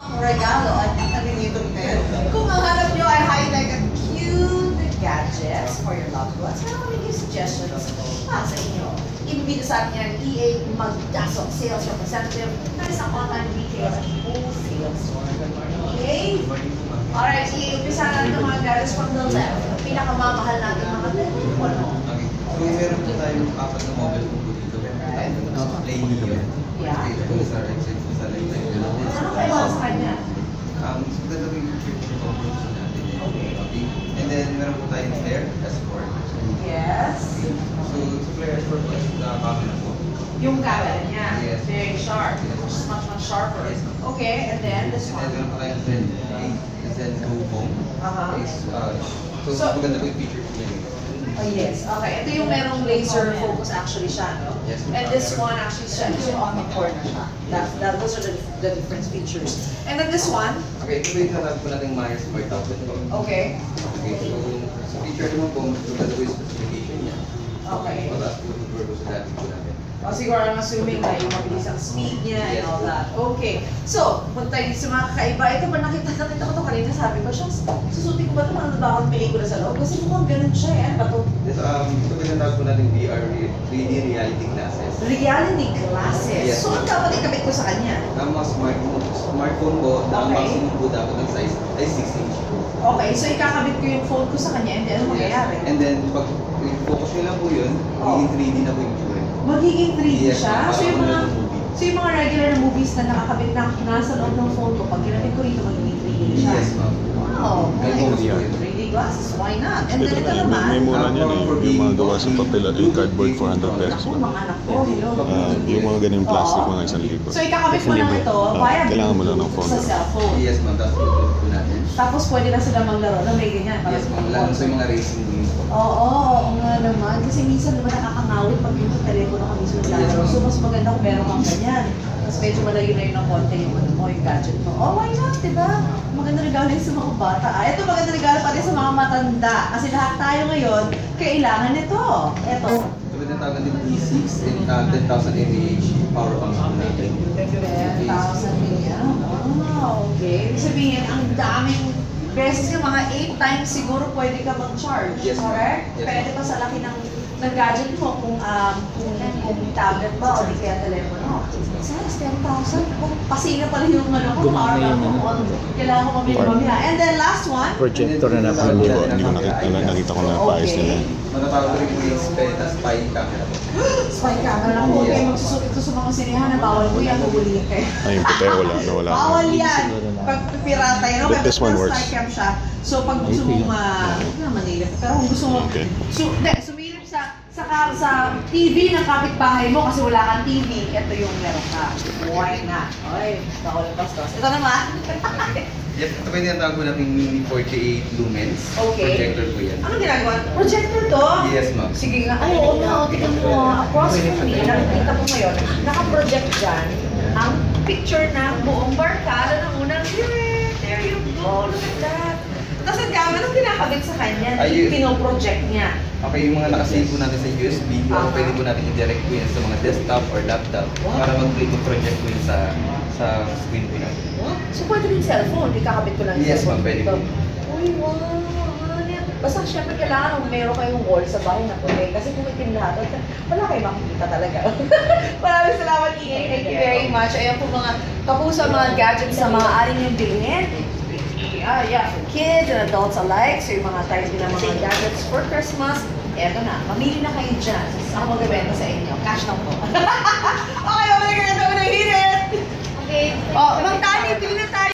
Regalo at naninitong din. Kung ang hanap nyo ay high-tech at cute gadgets for your loved ones, meron kami yung suggestions sa inyo. Ibibigay sa atin yan, EA Magdasok, sales representative ng isang online retail at wholesale store. Okay? Alright, i-umpisa natin ang mga gadgets from the left. Ang pinakamamahal natin mga telepono. Okay. So, meron po tayong apat na mobile phone po dito. Play Neo. Yeah. Ito sa right side po sa left side. Ano kailangan sa kanya? So, dalawa yung picture composition natin. Okay. And then, meron po tayong Flare S4. Yes. Okay. So, sa Flare S4 po is the camera po. Yung camera niya. Yes. Very sharp. It's much sharper. Yes. Okay, and then this And one. then, meron po tayong Zen Go Home. So, maganda po yung feature po yun. Oh, yes. Okay. Ito yung merong laser focus actually siya, no? Yes. And this one actually siya, yung on the corner siya. Those are the different features. And then this one. Okay, ito yung natawag po natin Myers Smart Tablet po. Okay. Okay, so sa feature naman po, maganda po yung specification niya. Okay. Mataas po po sa dati po natin. O siguro I'm assuming na yung mabilis ang speed niya and all that. Okay. So, punta tayo sa mga kakaiba. Ito ba nakita ko ito kanina, sabi ko, shucks, susutin ko ba ito? Manonood ba akong pelikula sa loob? Kasi mukhang ganun siya eh. Ano ba ito? Ito po yung natawag po natin VR, 3D reality glasses. Reality glasses. Yes. So, ano dapat ikabit ko sa kanya? Ang mga smartphone po, ang maximum po dapat ng size ay 6 inch po. Okay, so ikakabit ko yung phone ko sa kanya and then ano mangyayari? And then, pag i-focus nyo lang po yun, magiging 3D na po yung tsura. Magiging 3D Yes, siya? parang ano ng movie. So yung mga regular na movies na nakakabit na nasa loob ng phone ko, pag ginamit ko rito, magiging 3D siya? Yes, ma'am. Wow, May nice. VR. 3D glasses, why not? And Ito then ito na, naman, may mura niyan eh. Yung mga gawa sa papel at yung cardboard 400 pesos ako, lang. mga anak ko, hello. Yung mga ganyung plastic, mga 1,000. So ikakabit mo lang ito via Kailangan mo lang ng phone. sa cellphone. Yes, ma'am. Tapos i-upload po natin. Tapos pwede na sila maglaro na may ganyan. Yes, ma'am. Lalo sa yung mga racing games po. Oo nga naman. Kasi minsan naman nakakangawit pag yung telepono ka mismo naglalaro. So mas maganda kung meron kang ganyan. Mas medyo malayo-layo ng konti yung ano mo, yung gadget mo. Oh, why not, diba? Maganda regalo yun sa mga bata. Ito maganda regalo pa rin sa mga matanda. Kasi lahat tayo ngayon, kailangan ito. Ito. Ito ba tinatawagan din E6 and 10,000 mAh power bank po natin. 10,000 million. Wow, okay. Ibig sabihin, ang daming beses yung mga 8 times siguro pwede ka mag-charge. Yes, ma'am. Correct? Yes, Pwede pa sa laki ng gadget mo kung tablet ba o di kaya telepono. Says 10,000. Kung pasina pala yung ano ko, Gumana yung ano. Kailangan ko mamili. And then last one. Projector na Hindi ko, napanood. nakita ko na paayos nila. Matatawag rin po yung spy camera po. Spy camera. Kung huwag kayo magsusukit ko sa mga sinihan na bawal mo yan, huhulihin kayo. Ay, yung puti, wala. Bawal yan. Pag pirata yun. But this one works. Spy cam siya. So pag gusto mo huwag na manilip. Pero kung gusto mo, Okay. sumilip sa TV ng kapitbahay mo kasi wala kang TV, ito yung meron ka. Why not? Ay, bawal ang bastos. Ito naman. Yep, ito ba yung tinatawag po natin mini 48 lumens. Okay. Projector po yan. Ano ginagawa? Projector to? Yes, ma'am. Sige nga. Ay, oo nga. Tignan mo. Across from me, nakikita ko ngayon, naka-project dyan ang picture ng buong barkada ng unang direct. There you go. Look at that. Tapos ang camera, anong kinakabit sa kanya? Ay, Pinoproject niya. Okay, yung mga nakasave po natin sa USB, pwede po natin i-direct po yan sa mga desktop or laptop para mag-project po yun sa screen po natin. What? So pwede rin cellphone, di kakabit ko lang yung Yes, cellphone ma'am, pwede dito. po. Uy, wow. Ano yan? Basta syempre kailangan kung meron kayong wall sa bahay na puti. Kasi kung itim lahat, wala kayong makikita talaga. Maraming salamat, Ian. Thank you very much. Ayan po mga kapuso, mga gadgets na maaari niyong bilhin. Yeah, for kids and adults alike. So yung mga type din ng mga gadgets for Christmas, eto na, mamili na kayo dyan. Ako mag-evento sa inyo. Cash lang po.